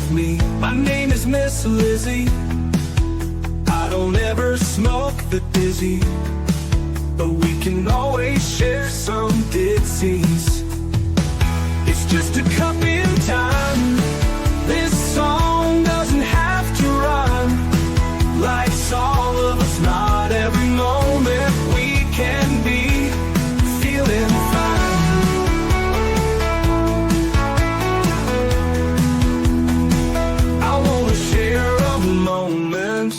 with me. My name is Miss Lizzie. I don't ever smoke the dizzy, but we can always share some disease. It's just a cup in time. This song doesn't have to rhyme. Life's all of us, not every moment we can be feeling fine. I wanna share a moment,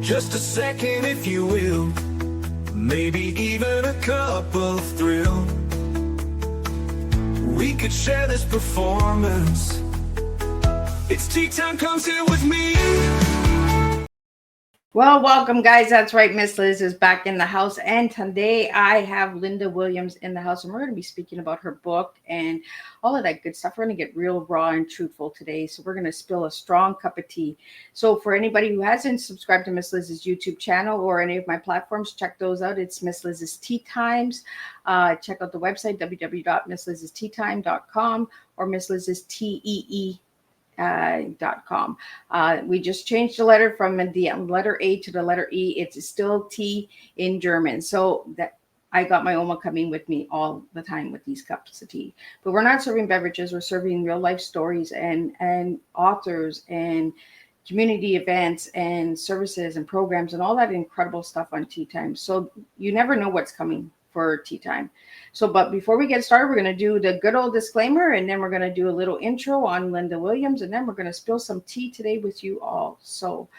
just a second if you will, maybe even a cup of thrill. We could share this performance. It's tea time, come sit with me. Well, welcome, guys. That's right. Miss Liz is back in the house. And today I have Lynda Williams in the house. And we're going to be speaking about her book and all of that good stuff. We're going to get real raw and truthful today. So we're going to spill a strong cup of tea. So for anybody who hasn't subscribed to Miss Liz's YouTube channel or any of my platforms, check those out. It's Miss Liz's Tea Times. Check out the website, www.misslizsteatime.com or Miss Liz's TEE. .com. We just changed the letter from the letter A to the letter E. It's still T in German. So that I got my Oma coming with me all the time with these cups of tea. But we're not serving beverages. We're serving real life stories and authors and community events and services and programs and all that incredible stuff on Tea Time. So you never know what's coming for Tea Time. So, but before we get started, we're going to do the good old disclaimer, and then we're going to do a little intro on Lynda Williams, and then we're going to spill some tea today with you all. So,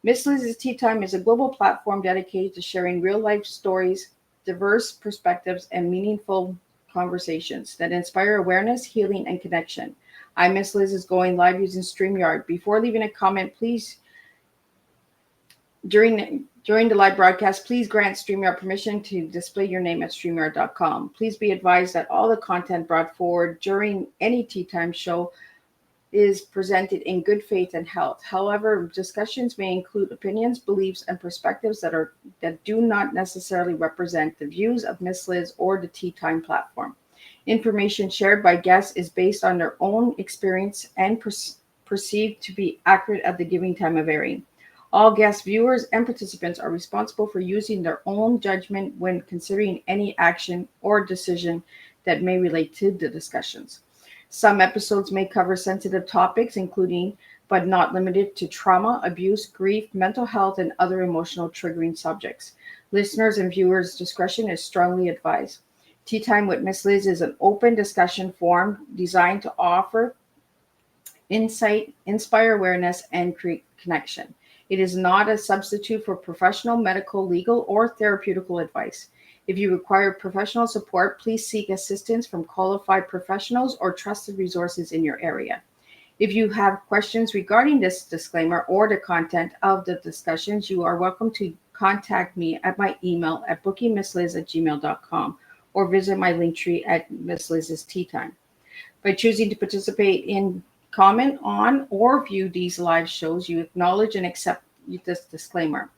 Miss Liz's Tea Time is a global platform dedicated to sharing real life stories, diverse perspectives, and meaningful conversations that inspire awareness, healing, and connection. I'm Miss Liz is going live using StreamYard. Before leaving a comment, please, during the live broadcast, please grant StreamYard permission to display your name at StreamYard.com. Please be advised that all the content brought forward during any Tea Time show is presented in good faith and health. However, discussions may include opinions, beliefs, and perspectives that do not necessarily represent the views of Miss Liz or the Tea Time platform. Information shared by guests is based on their own experience and perceived to be accurate at the giving time of airing. All guest viewers and participants are responsible for using their own judgment when considering any action or decision that may relate to the discussions. Some episodes may cover sensitive topics, including but not limited to trauma, abuse, grief, mental health, and other emotional triggering subjects. Listeners and viewers' discretion is strongly advised. Tea Time with Miss Liz is an open discussion forum designed to offer insight, inspire awareness, and create connection. It is not a substitute for professional, medical, legal, or therapeutical advice. If you require professional support, please seek assistance from qualified professionals or trusted resources in your area. If you have questions regarding this disclaimer or the content of the discussions, you are welcome to contact me at my email at bookingmissliz@gmail.com or visit my link tree at Miss Liz's Tea Time. By choosing to participate in, comment on, or view these live shows, you acknowledge and accept this disclaimer.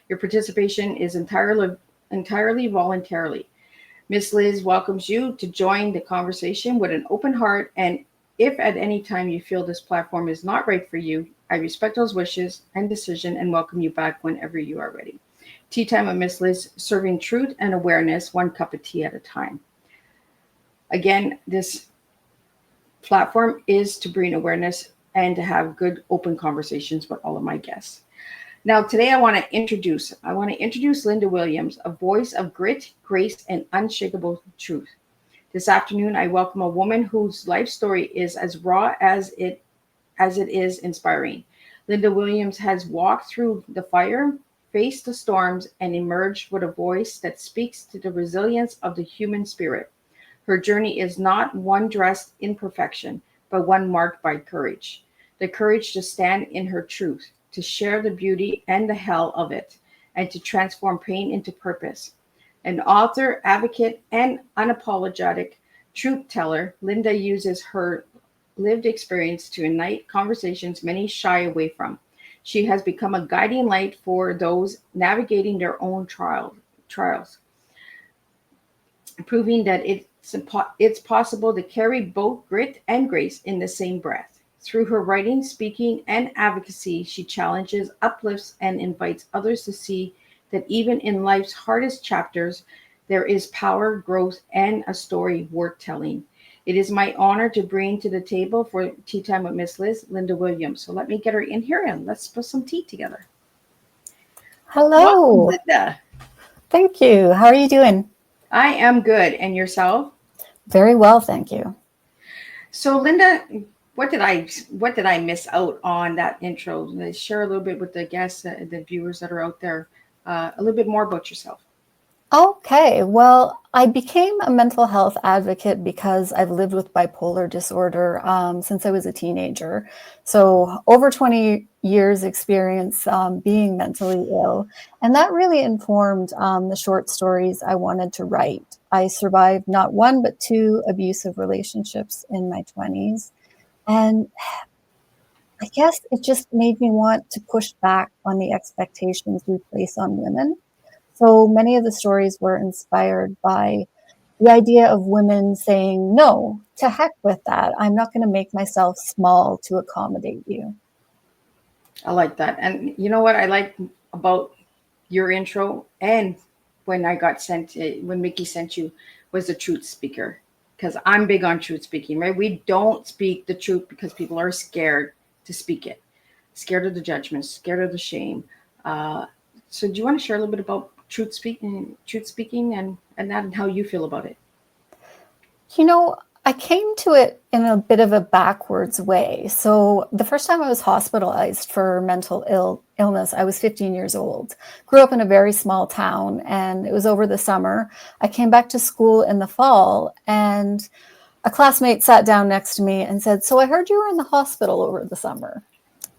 Your participation is entirely voluntarily. Miss Liz welcomes you to join the conversation with an open heart, and if at any time you feel this platform is not right for you, I respect those wishes and decision and welcome you back whenever you are ready. Tea Time with Miss Liz, serving truth and awareness, one cup of tea at a time. Again, this platform is to bring awareness and to have good open conversations with all of my guests. Now, today I want to introduce Lynda Williams, a voice of grit, grace, and unshakable truth. This afternoon, I welcome a woman whose life story is as raw as it is inspiring. Lynda Williams has walked through the fire, faced the storms, and emerged with a voice that speaks to the resilience of the human spirit. Her journey is not one dressed in perfection, but one marked by courage. The courage to stand in her truth, to share the beauty and the hell of it, and to transform pain into purpose. An author, advocate, and unapologetic truth teller, Lynda uses her lived experience to ignite conversations many shy away from. She has become a guiding light for those navigating their own trials, proving that it's possible to carry both grit and grace in the same breath. Through her writing, speaking, and advocacy, she challenges, uplifts, and invites others to see that even in life's hardest chapters, there is power, growth, and a story worth telling. It is my honor to bring to the table for Tea Time with Miss Liz, Lynda Williams. So let me get her in here and let's put some tea together. Welcome, Hello. Linda. Thank you. How are you doing? I am good. And yourself? Very well, thank you. So, Linda, what did I miss out on that intro? Let's share a little bit with the guests, the viewers that are out there, a little bit more about yourself. Okay, well, I became a mental health advocate because I've lived with bipolar disorder since I was a teenager. So, over 20 years experience being mentally ill. And that really informed the short stories I wanted to write. I survived not one, but two abusive relationships in my 20s. And I guess it just made me want to push back on the expectations we place on women. So many of the stories were inspired by the idea of women saying, no, to heck with that. I'm not going to make myself small to accommodate you. I like that. And you know what I like about your intro and when I got sent, when Mickey sent you, was the truth speaker. Because I'm big on truth speaking, right? We don't speak the truth because people are scared to speak it, scared of the judgment, scared of the shame. Uh, so, do you want to share a little bit about truth speaking, and that, and how you feel about it? You know, I came to it in a bit of a backwards way. So the first time I was hospitalized for illness, I was 15 years old. Grew up in a very small town, and it was over the summer. I came back to school in the fall, and a classmate sat down next to me and said, "So I heard you were in the hospital over the summer."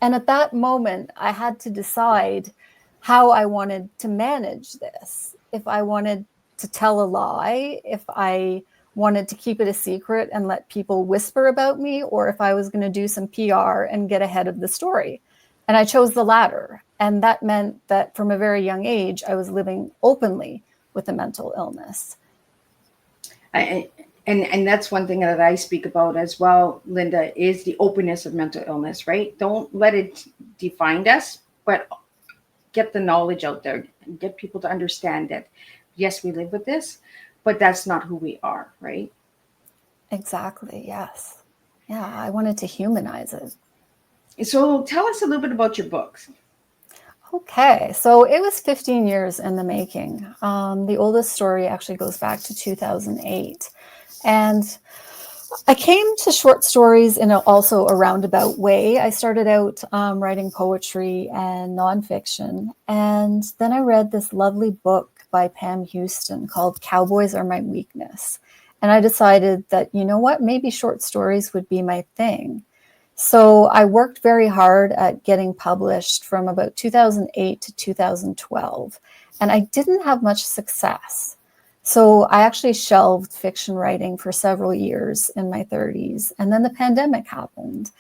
And at that moment, I had to decide how I wanted to manage this. If I wanted to tell a lie, if I wanted to keep it a secret and let people whisper about me, or if I was going to do some PR and get ahead of the story. And I chose the latter. And that meant that from a very young age, I was living openly with a mental illness. I, and that's one thing that I speak about as well, Linda, is the openness of mental illness, right? Don't let it define us, but get the knowledge out there, get people to understand that yes, we live with this, but that's not who we are, right? Exactly. Yes. Yeah. I wanted to humanize it. So tell us a little bit about your books. Okay, so it was 15 years in the making. The oldest story actually goes back to 2008. And I came to short stories in also a roundabout way. I started out writing poetry and nonfiction. And then I read this lovely book by Pam Houston called Cowboys Are My Weakness. And I decided that, you know what, maybe short stories would be my thing. So I worked very hard at getting published from about 2008 to 2012, and I didn't have much success. So I actually shelved fiction writing for several years in my 30s, and then the pandemic happened.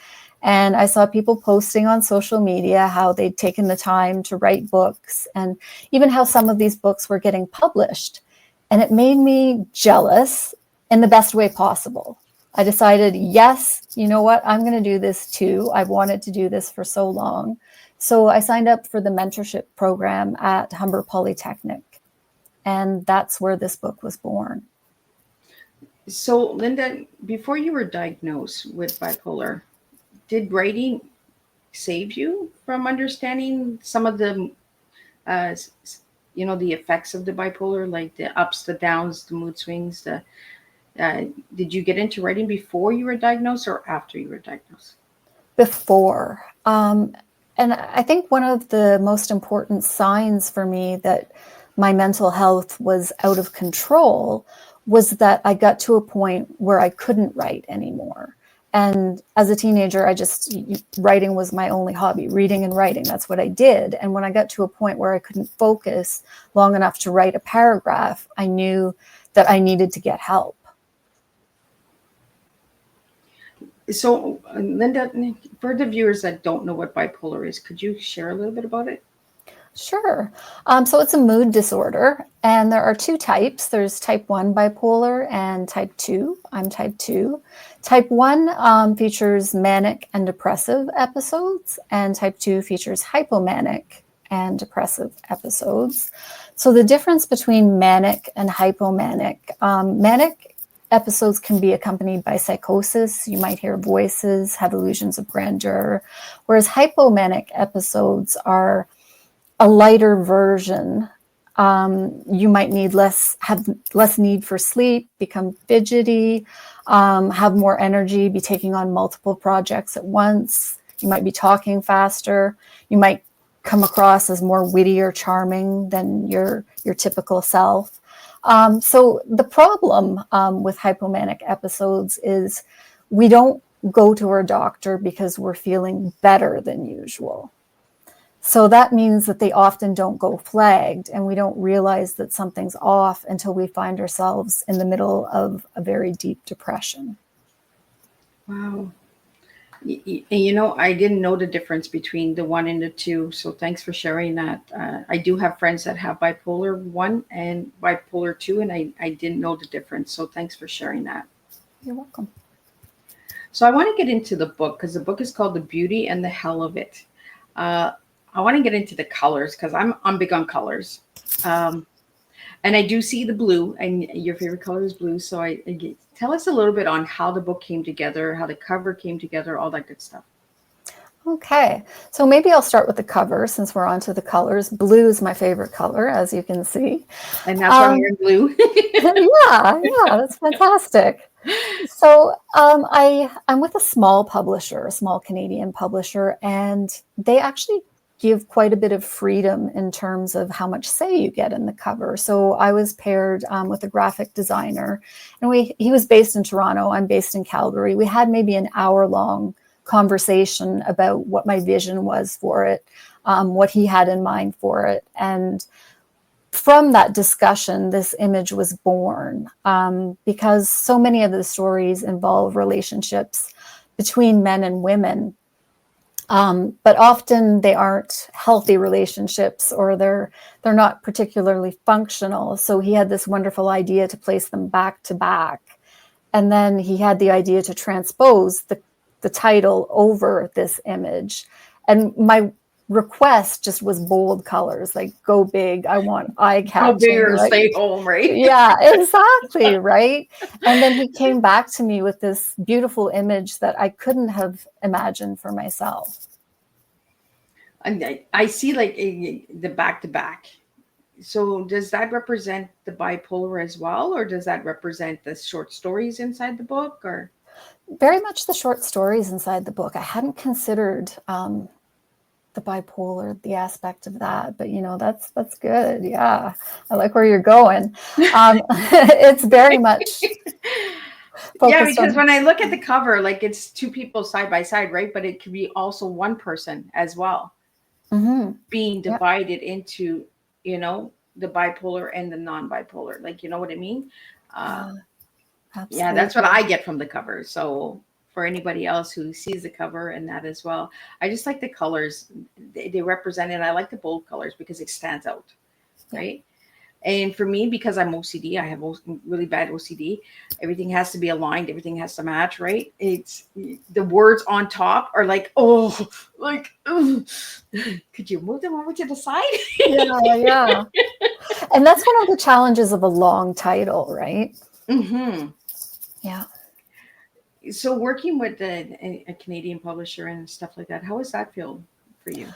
And I saw people posting on social media how they'd taken the time to write books and even how some of these books were getting published. And it made me jealous in the best way possible. I decided, yes, you know what? I'm going to do this too. I've wanted to do this for so long. So I signed up for the mentorship program at Humber Polytechnic. And that's where this book was born. So, Linda, before you were diagnosed with bipolar, did writing save you from understanding some of the, uh, the effects of the bipolar, like the ups, the downs, the mood swings, the Uh, did you get into writing before you were diagnosed or after you were diagnosed? Before. And I think one of the most important signs for me that my mental health was out of control was that I got to a point where I couldn't write anymore. And as a teenager, writing was my only hobby, reading and writing. That's what I did. And when I got to a point where I couldn't focus long enough to write a paragraph, I knew that I needed to get help. So, Linda, for the viewers that don't know what bipolar is, could you share a little bit about it? Sure. So it's a mood disorder, and there are two types. There's type 1 bipolar and type 2. I'm type 2. Type 1 features manic and depressive episodes, and type 2 features hypomanic and depressive episodes. So the difference between manic and hypomanic, manic episodes can be accompanied by psychosis. You might hear voices, have illusions of grandeur, whereas hypomanic episodes are a lighter version. You might have less need for sleep, become fidgety, have more energy, be taking on multiple projects at once. You might be talking faster. You might come across as more witty or charming than your typical self. So the problem with hypomanic episodes is we don't go to our doctor because we're feeling better than usual. So that means that they often don't go flagged, and we don't realize that something's off until we find ourselves in the middle of a very deep depression. Wow. I didn't know the difference between the 1 and the 2. So thanks for sharing that. I do have friends that have bipolar 1 and bipolar 2, and I didn't know the difference. So thanks for sharing that. You're welcome. So I want to get into the book because the book is called The Beauty and the Hell of It. I want to get into the colors because I'm big on colors. And I do see the blue, and your favorite color is blue. So tell us a little bit on how the book came together, how the cover came together, all that good stuff. Okay, so maybe I'll start with the cover since we're on to the colors. Blue is my favorite color, as you can see. And that's why I'm wearing blue. yeah, that's fantastic. So I'm with a small publisher, a small Canadian publisher, and they actually give quite a bit of freedom in terms of how much say you get in the cover. So I was paired with a graphic designer, and he was based in Toronto. I'm based in Calgary. We had maybe an hour-long conversation about what my vision was for it, what he had in mind for it. And from that discussion, this image was born because so many of the stories involve relationships between men and women. But often they aren't healthy relationships, or they're not particularly functional. So he had this wonderful idea to place them back to back. And then he had the idea to transpose the title over this image. And my request just was bold colors, like go big. I want eye catching. Go big or stay home, right? Yeah, exactly, right? And then he came back to me with this beautiful image that I couldn't have imagined for myself. And I see like the back to back. So does that represent the bipolar as well, or does that represent the short stories inside the book, or? Very much the short stories inside the book. I hadn't considered the bipolar, the aspect of that, but that's good. Yeah, I like where you're going. It's very much yeah, because when I look at the cover, like it's two people side by side, right? But it could be also one person as well, being divided into, the bipolar and the non-bipolar. Like, you know what I mean? Yeah, that's what I get from the cover. So for anybody else who sees the cover and that as well, I just like the colors. They represent it. I like the bold colors because it stands out, right? And for me, because I'm OCD, I have really bad OCD. Everything has to be aligned. Everything has to match, right? It's the words on top are like, could you move them over to the side? Yeah. And that's one of the challenges of a long title, right? Mm-hmm. Yeah. So working with a Canadian publisher and stuff like that, how does that feel for you?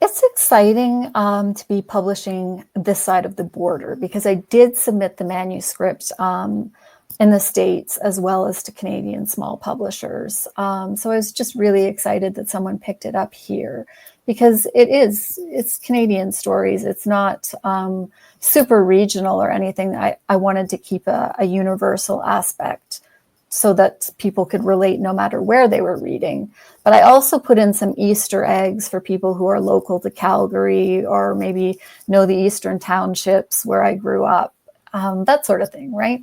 It's exciting to be publishing this side of the border because I did submit the manuscript in the States as well as to Canadian small publishers. So I was just really excited that someone picked it up here because it's Canadian stories. It's not super regional or anything. I wanted to keep a universal aspect so that people could relate no matter where they were reading. But I also put in some Easter eggs for people who are local to Calgary or maybe know the Eastern townships where I grew up, that sort of thing, right?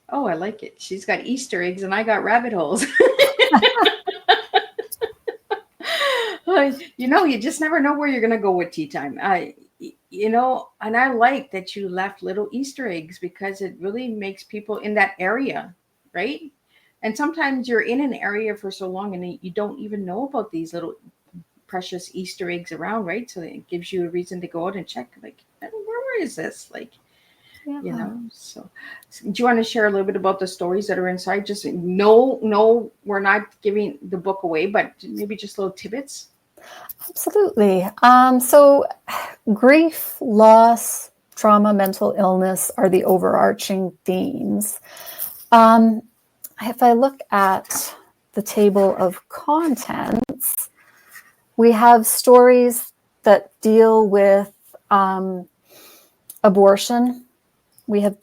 Oh, I like it. She's got Easter eggs and I got rabbit holes. You just never know where you're going to go with tea time. And I like that you left little Easter eggs because it really makes people in that area, right? And sometimes you're in an area for so long and you don't even know about these little precious Easter eggs around, right? So it gives you a reason to go out and check, like, where is this? Like, Yeah. So do you want to share a little bit about the stories that are inside? Just no, we're not giving the book away, but maybe just little tidbits. Absolutely. So grief, loss, trauma, mental illness are the overarching themes. If I look at the table of contents, we have stories that deal with abortion. We have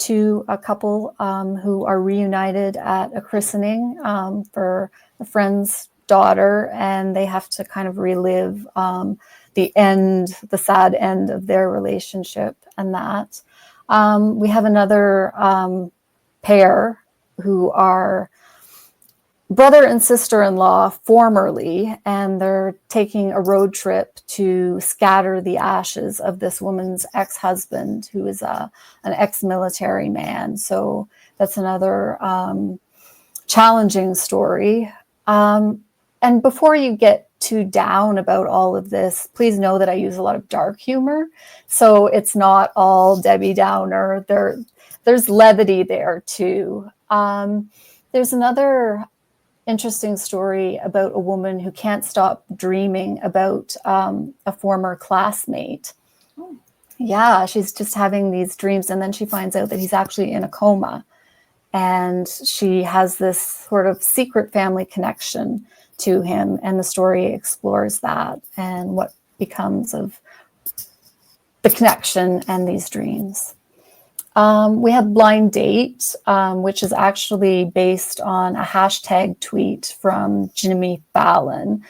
a couple who are reunited at a christening for a friend's daughter, and they have to kind of relive the sad end of their relationship and that. We have another pair who are brother and sister-in-law formerly, and they're taking a road trip to scatter the ashes of this woman's ex-husband, who is an ex-military man. So that's another challenging story. And before you get too down about all of this, please know that I use a lot of dark humor. So it's not all Debbie Downer. There's levity there too. There's another interesting story about a woman who can't stop dreaming about a former classmate. Oh. Yeah, she's just having these dreams, and then she finds out that he's actually in a coma. And she has this sort of secret family connection to him, and the story explores that and what becomes of the connection and these dreams. We have Blind Date, which is actually based on a hashtag tweet from Jimmy Fallon.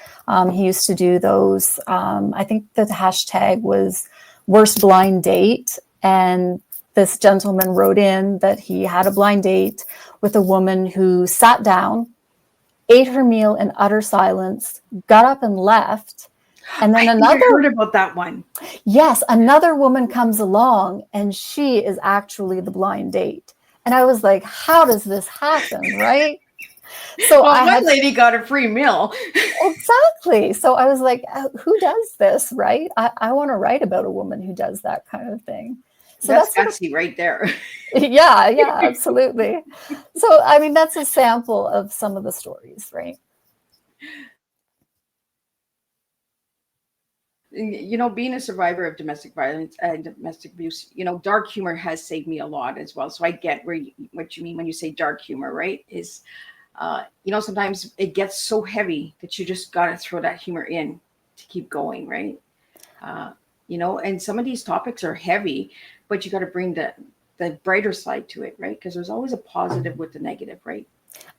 He used to do those. I think the hashtag was Worst Blind Date. And this gentleman wrote in that he had a blind date with a woman who sat down, ate her meal in utter silence, got up and left. And then I heard about that one. Yes, another woman comes along and she is actually the blind date. And I was like, how does this happen, right? So one lady got a free meal. Exactly. So I was like, who does this, right? I want to write about a woman who does that kind of thing. So that's gutsy right there. Yeah, absolutely. So, I mean, that's a sample of some of the stories, right? Being a survivor of domestic violence and domestic abuse, dark humor has saved me a lot as well. So I get what you mean when you say dark humor, right? Is, sometimes it gets so heavy that you just got to throw that humor in to keep going, right? And some of these topics are heavy, but you got to bring the brighter side to it, right? Because there's always a positive with the negative, right?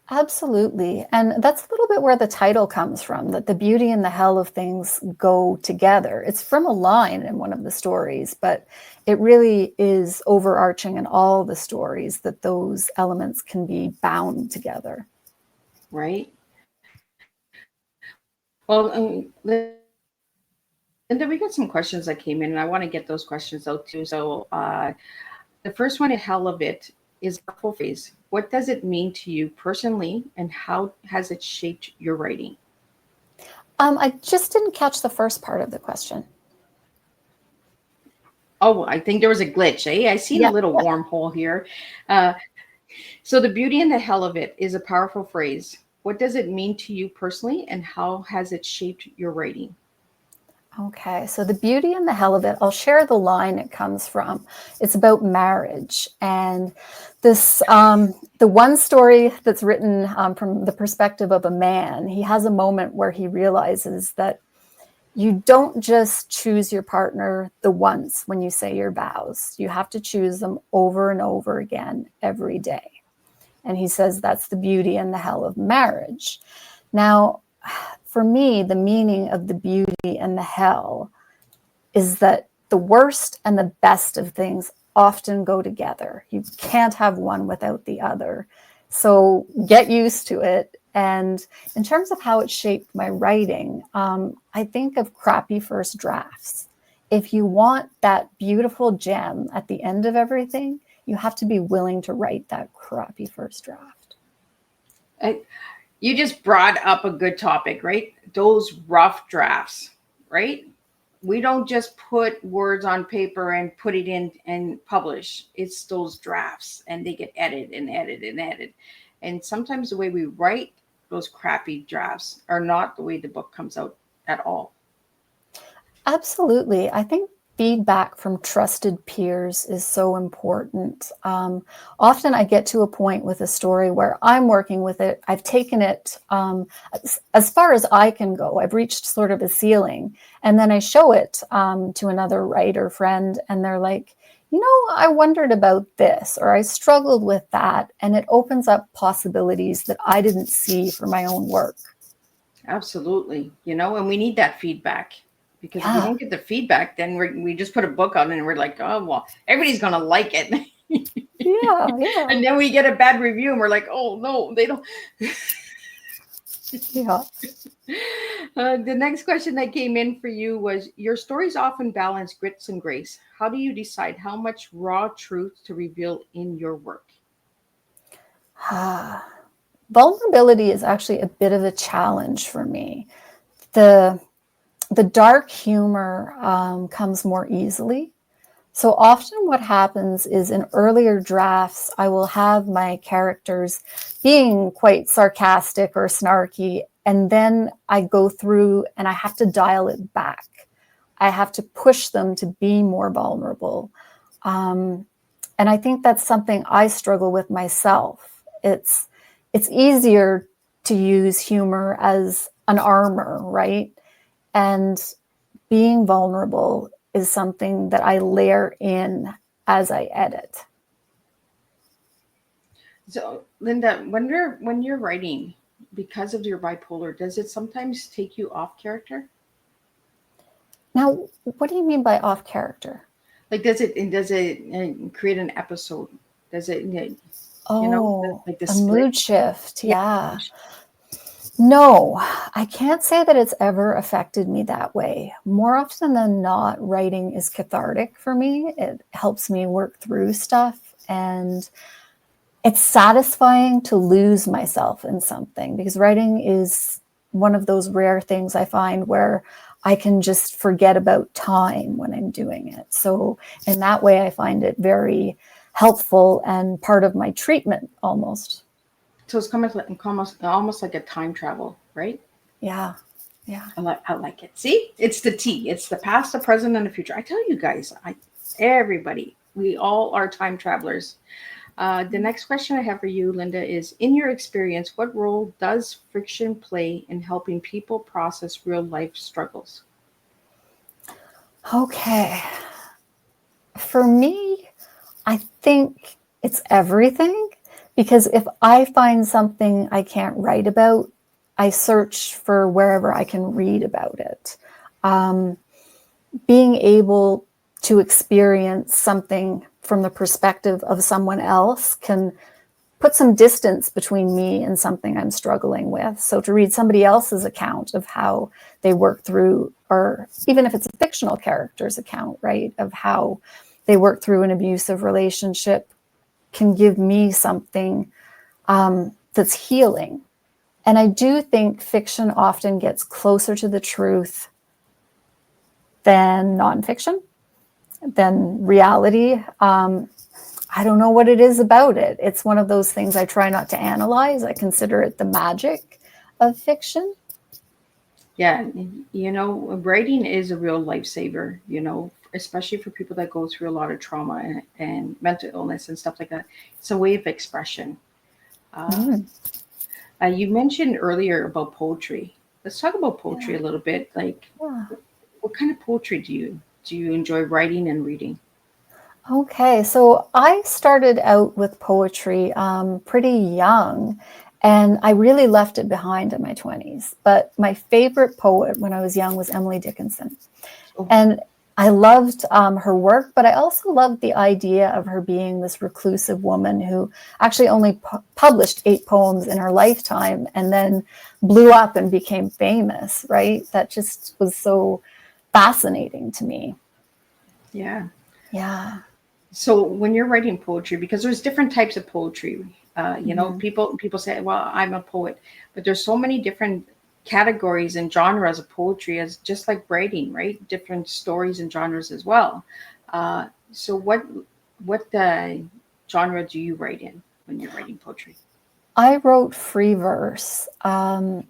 Absolutely. And that's a little bit where the title comes from, that the beauty and the hell of things go together. It's from a line in one of the stories, but it really is overarching in all the stories that those elements can be bound together. Right. Well, Lynda, we got some questions that came in, and I want to get those questions out too. So the first one, a hell of it, is a full phrase. What does it mean to you personally, and how has it shaped your writing? I just didn't catch the first part of the question. Oh, I think there was a glitch, eh? I see a little wormhole here. So the beauty and the hell of it is a powerful phrase. What does it mean to you personally, and how has it shaped your writing? Okay, so the beauty and the hell of it, I'll share the line it comes from. It's about marriage. And this, the one story that's written from the perspective of a man, he has a moment where he realizes that you don't just choose your partner the once when you say your vows. You have to choose them over and over again every day. And he says that's the beauty and the hell of marriage. Now, for me, the meaning of the beauty and the hell is that the worst and the best of things often go together. You can't have one without the other. So get used to it And in terms of how it shaped my writing, I think of crappy first drafts. If you want that beautiful gem at the end of everything, you have to be willing to write that crappy first draft. You just brought up a good topic, right? Those rough drafts, right? We don't just put words on paper and put it in and publish. It's those drafts, and they get edited and edited and edited. And sometimes the way we write those crappy drafts are not the way the book comes out at all. Absolutely. I think feedback from trusted peers is so important. Often I get to a point with a story where I'm working with it. I've taken it as far as I can go. I've reached sort of a ceiling. And then I show it to another writer friend, and they're like, I wondered about this, or I struggled with that. And it opens up possibilities that I didn't see for my own work. Absolutely. And we need that feedback. Because if we don't get the feedback, then we just put a book out and we're like, oh, well, everybody's going to like it. Yeah. And then we get a bad review and we're like, oh, no, they don't. Yeah. The next question that came in for you was, your stories often balance grits and grace. How do you decide how much raw truth to reveal in your work? Vulnerability is actually a bit of a challenge for me. The dark humor comes more easily. So often what happens is in earlier drafts, I will have my characters being quite sarcastic or snarky, and then I go through and I have to dial it back. I have to push them to be more vulnerable. And I think that's something I struggle with myself. It's easier to use humor as an armor, right? And being vulnerable is something that I layer in as I edit. So, Lynda, when you're writing, because of your bipolar, does it sometimes take you off character? Now, what do you mean by off character? Like, does it create an episode? Does it, like the a split? mood shift? Yeah. No, I can't say that it's ever affected me that way. More often than not, writing is cathartic for me. It helps me work through stuff, and it's satisfying to lose myself in something, because writing is one of those rare things I find where I can just forget about time when I'm doing it. So in that way, I find it very helpful and part of my treatment almost. So it's almost like a time travel, right? Yeah. I like it. See, it's the T. It's the past, the present, and the future. I tell you guys, everybody, we all are time travelers. The next question I have for you, Lynda, is, in your experience, what role does fiction play in helping people process real life struggles? Okay. For me, I think it's everything, because if I find something I can't write about, I search for wherever I can read about it. Being able to experience something from the perspective of someone else can put some distance between me and something I'm struggling with. So to read somebody else's account of how they work through, or even if it's a fictional character's account, right, of how they work through an abusive relationship, can give me something that's healing. And I do think fiction often gets closer to the truth than nonfiction, than reality. I don't know what it is about it. It's one of those things I try not to analyze. I consider it the magic of fiction. Yeah, writing is a real lifesaver, especially for people that go through a lot of trauma and mental illness and stuff like that. It's a way of expression. You mentioned earlier about poetry. Let's talk about poetry a little bit. Like, what kind of poetry do you enjoy writing and reading? Okay, so I started out with poetry pretty young, and I really left it behind in my 20s. But my favorite poet when I was young was Emily Dickinson. Oh. And I loved her work, but I also loved the idea of her being this reclusive woman who actually only published 8 poems in her lifetime and then blew up and became famous, right? That just was so fascinating to me. Yeah. Yeah. So when you're writing poetry, because there's different types of poetry, you know, Mhm. people say, well, I'm a poet, but there's so many different categories and genres of poetry, as just like writing, right? Different stories and genres as well. So what genre do you write in when you're writing poetry? I wrote free verse. And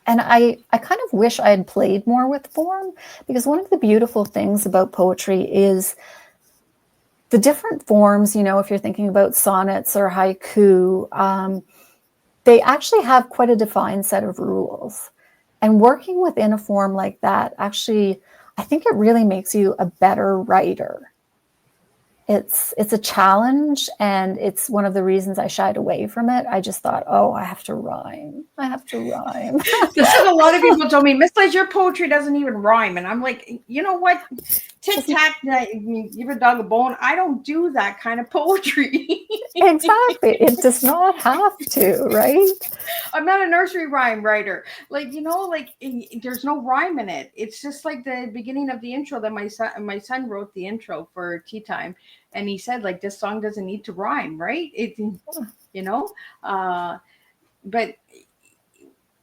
I kind of wish I had played more with form, because one of the beautiful things about poetry is the different forms. You know, if you're thinking about sonnets or haiku, they actually have quite a defined set of rules. And working within a form like that, actually, I think it really makes you a better writer. It's a challenge, and it's one of the reasons I shied away from it. I just thought, oh, I have to rhyme. I have to rhyme. That's what a lot of people told me. Miss Liz, your poetry doesn't even rhyme, and I'm like, you know what? Tic tac, give a dog a bone. I don't do that kind of poetry. Exactly. It does not have to, right? I'm not a nursery rhyme writer. Like, you know, like there's no rhyme in it. It's just like the beginning of the intro that my son wrote the intro for Tea Time, and he said like this song doesn't need to rhyme, right? You know, uh, but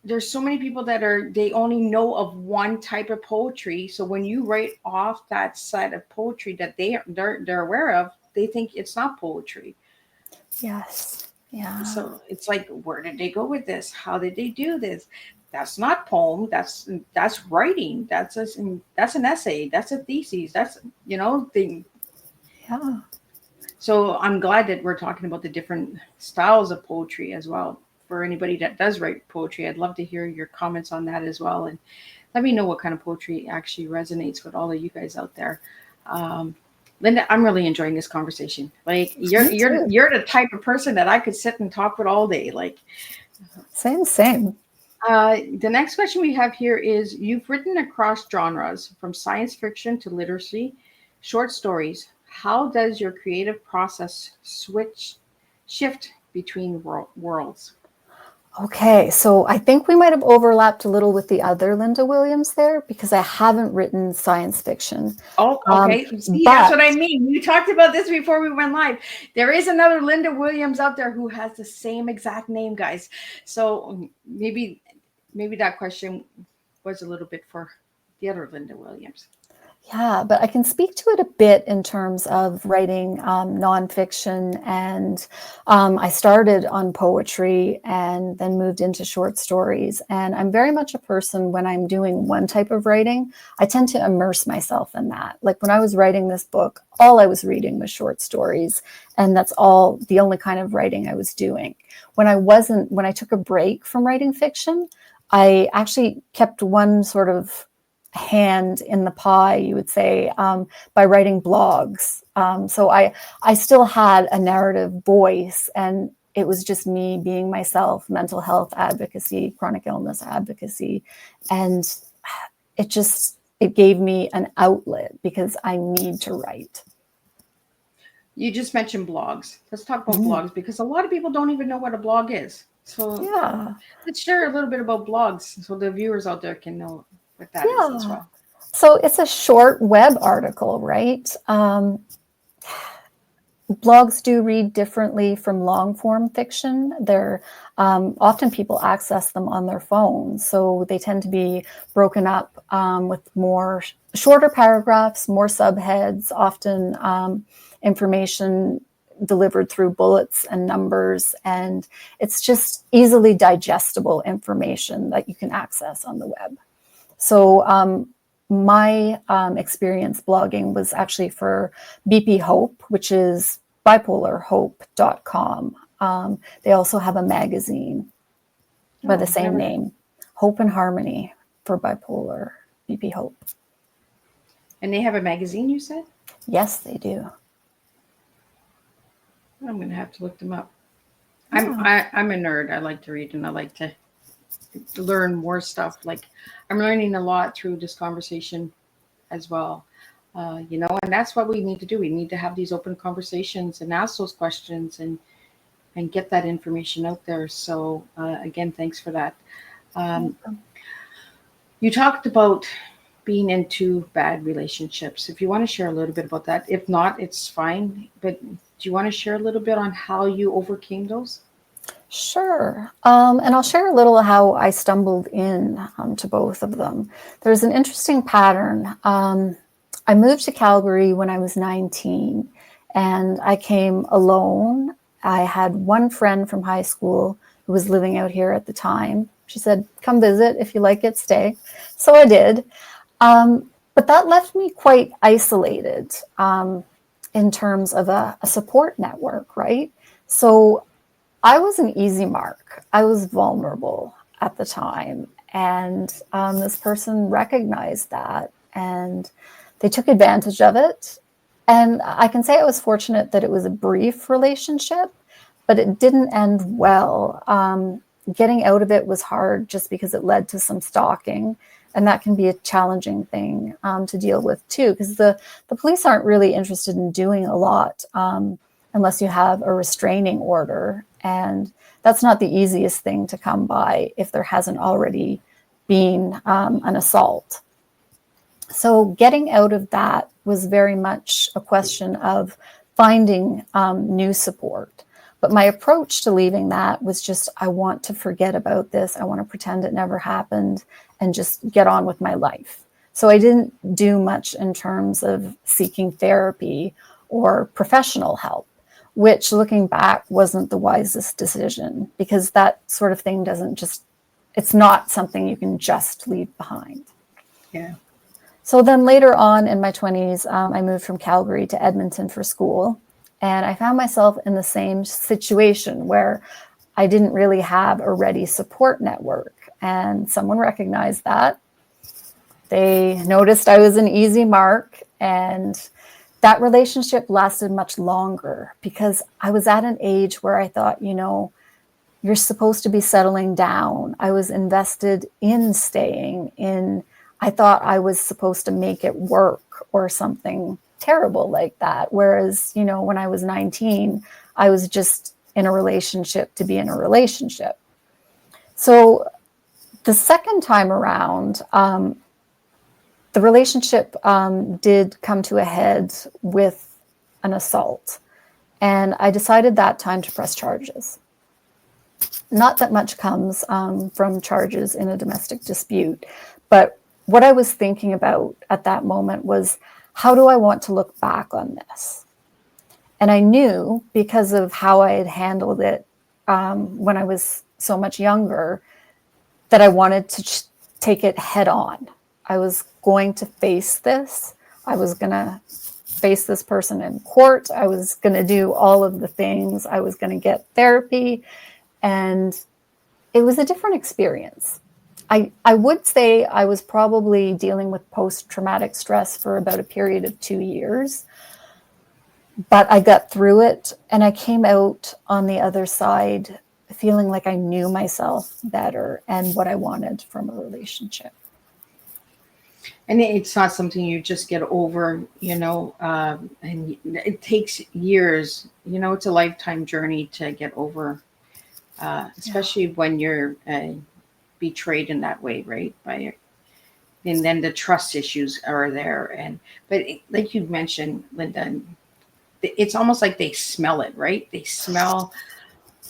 there's so many people that they only know of one type of poetry. So when you write off that side of poetry that they're aware of, they think it's not poetry. Yes. Yeah. So it's like, where did they go with this? How did they do this? That's not poem. That's writing. That's an essay. That's a thesis. That's, you know, thing. Yeah. So I'm glad that we're talking about the different styles of poetry as well. For anybody that does write poetry, I'd love to hear your comments on that as well, and let me know what kind of poetry actually resonates with all of you guys out there. Um, Lynda, I'm really enjoying this conversation. Like you're Me you're too. you're the type of person that I could sit and talk with all day. Like Same. the next question we have here is: you've written across genres from science fiction to literacy, short stories. How does your creative process shift between worlds? Okay, so I think we might have overlapped a little with the other Linda Williams there, because I haven't written science fiction. Oh, Um, okay. See, that's but what I mean. We talked about this before we went live. There is another Lynda Williams out there who has the same exact name, guys. So maybe that question was a little bit for the other Lynda Williams. yeah, but I can speak to it a bit in terms of writing nonfiction. And I started on poetry and then moved into short stories. And I'm very much a person, when I'm doing one type of writing, I tend to immerse myself in that. Like when I was writing this book, all I was reading was short stories. And that's all the only kind of writing I was doing. When I took a break from writing fiction, I actually kept one sort of hand in the pie, you would say, by writing blogs. So I still had a narrative voice, and it was just me being myself, mental health advocacy, chronic illness advocacy. And it gave me an outlet, because I need to write. You just mentioned blogs. Let's talk about Mm. blogs because a lot of people don't even know what a blog is. So Yeah. let's share a little bit about blogs so the viewers out there can know what that is as Yeah. well. So it's a short web article, right? Blogs do read differently from long form fiction. They're often people access them on their phones, so they tend to be broken up with more shorter paragraphs, more subheads, often information delivered through bullets and numbers, and it's just easily digestible information that you can access on the web. So my experience blogging was actually for BP Hope, which is bipolarhope.com. They also have a magazine by the Oh, same never. name, Hope and Harmony for Bipolar, BP Hope. And they have a magazine, you said? Yes, they do. I'm going to have to look them up. Yeah. I'm a nerd. I like to read and I like to learn more stuff. Like I'm learning a lot through this conversation as well. And that's what we need to do. We need to have these open conversations and ask those questions and get that information out there. So again, thanks for that. Um, you talked about being in two bad relationships. If you want to share a little bit about that, if not, it's fine. But do you want to share a little bit on how you overcame those? Sure. And I'll share a little how I stumbled in to both of them. There's an interesting pattern. I moved to Calgary when I was 19, and I came alone. I had one friend from high school who was living out here at the time. She said, "Come visit. If you like it, stay." So I did. But that left me quite isolated in terms of a support network, right? So I was an easy mark. I was vulnerable at the time. And this person recognized that and they took advantage of it. And I can say I was fortunate that it was a brief relationship, but it didn't end well. Getting out of it was hard just because it led to some stalking. And that can be a challenging thing to deal with too, because the police aren't really interested in doing a lot unless you have a restraining order. And that's not the easiest thing to come by if there hasn't already been an assault. So getting out of that was very much a question of finding new support. But my approach to leaving that was just, I want to forget about this. I want to pretend it never happened and just get on with my life. So I didn't do much in terms of seeking therapy or professional help, which looking back wasn't the wisest decision because that sort of thing it's not something you can just leave behind. Yeah. So then later on in my 20s, I moved from Calgary to Edmonton for school. And I found myself in the same situation where I didn't really have a ready support network. And someone recognized that. They noticed I was an easy mark. And that relationship lasted much longer because I was at an age where I thought, you're supposed to be settling down. I was invested in staying in. I thought I was supposed to make it work or something terrible like that. Whereas, when I was 19, I was just in a relationship to be in a relationship. So the second time around, the relationship did come to a head with an assault. And I decided that time to press charges. Not that much comes from charges in a domestic dispute, but what I was thinking about at that moment was, how do I want to look back on this? And I knew because of how I had handled it when I was so much younger, that I wanted to take it head on. I was going to face this. I was going to face this person in court. I was going to do all of the things. I was going to get therapy. And it was a different experience. I would say I was probably dealing with post-traumatic stress for about a period of 2 years, but I got through it and I came out on the other side feeling like I knew myself better and what I wanted from a relationship. And it's not something you just get over, and it takes years. It's a lifetime journey to get over, especially when you're betrayed in that way, right? And then the trust issues are there. But like you mentioned, Lynda, it's almost like they smell it, right? They smell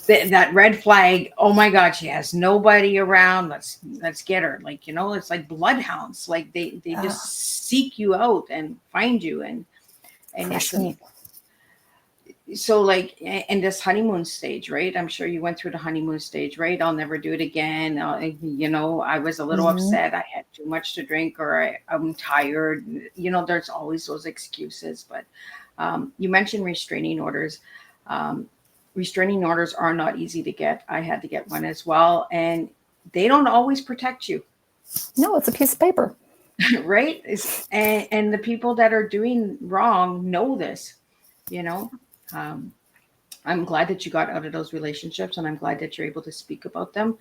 that red flag. Oh my God, she has nobody around. Let's get her. It's like bloodhounds. Like they just seek you out and find you and so in this honeymoon stage, right? I'm sure you went through the honeymoon stage, right? I'll never do it again. I was a little upset. I had too much to drink or I'm tired. There's always those excuses. But you mentioned restraining orders. Restraining orders are not easy to get. I had to get one as well. And they don't always protect you. No, it's a piece of paper. Right? And the people that are doing wrong know this, I'm glad that you got out of those relationships and I'm glad that you're able to speak about them.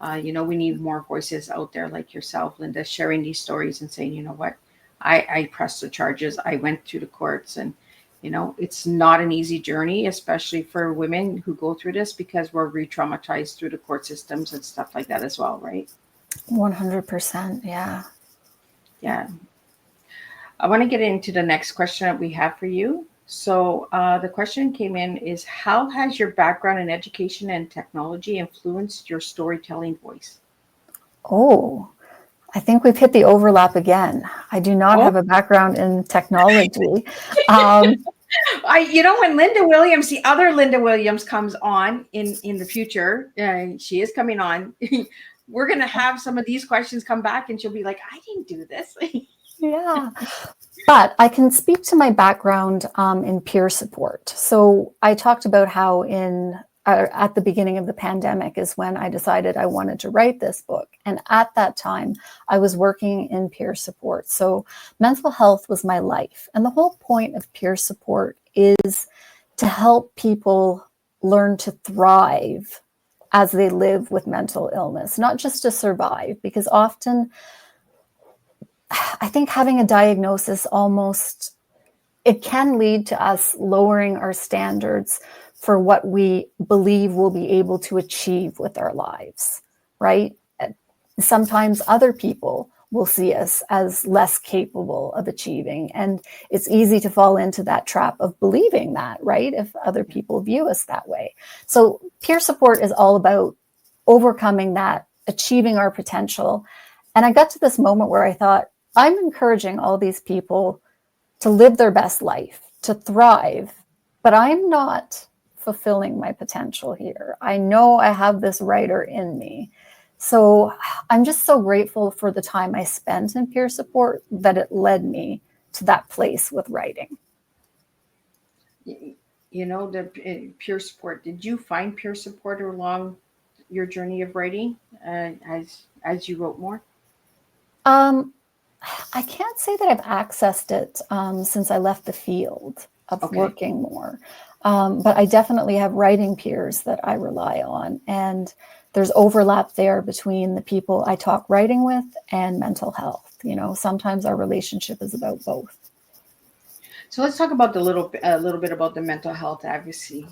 We need more voices out there like yourself, Lynda, sharing these stories and saying, you know what, I pressed the charges. I went to the courts, and it's not an easy journey, especially for women who go through this, because we're re-traumatized through the court systems and stuff like that as well, right? 100%. Yeah. Yeah. I want to get into the next question that we have for you. So the question came in is, how has your background in education and technology influenced your storytelling voice? Oh, I think we've hit the overlap again. I do not Oh, have a background in technology. Um, when Lynda Williams, the other Lynda Williams, comes on in the future, she is coming on. We're going to have some of these questions come back, and she'll be like, I didn't do this. yeah. But I can speak to my background in peer support. So I talked about how at the beginning of the pandemic is when I decided I wanted to write this book. And at that time, I was working in peer support. So mental health was my life. And the whole point of peer support is to help people learn to thrive as they live with mental illness, not just to survive, because often I think having a diagnosis it can lead to us lowering our standards for what we believe we'll be able to achieve with our lives, right? Sometimes other people will see us as less capable of achieving. And it's easy to fall into that trap of believing that, right? If other people view us that way. So peer support is all about overcoming that, achieving our potential. And I got to this moment where I thought, I'm encouraging all these people to live their best life, to thrive, but I'm not fulfilling my potential here. I know I have this writer in me. So I'm just so grateful for the time I spent in peer support that it led me to that place with writing. The peer support. Did you find peer support along your journey of writing as you wrote more? Um, I can't say that I've accessed it since I left the field of working more. But I definitely have writing peers that I rely on. And there's overlap there between the people I talk writing with and mental health. Sometimes our relationship is about both. So let's talk about a little bit about the mental health advocacy.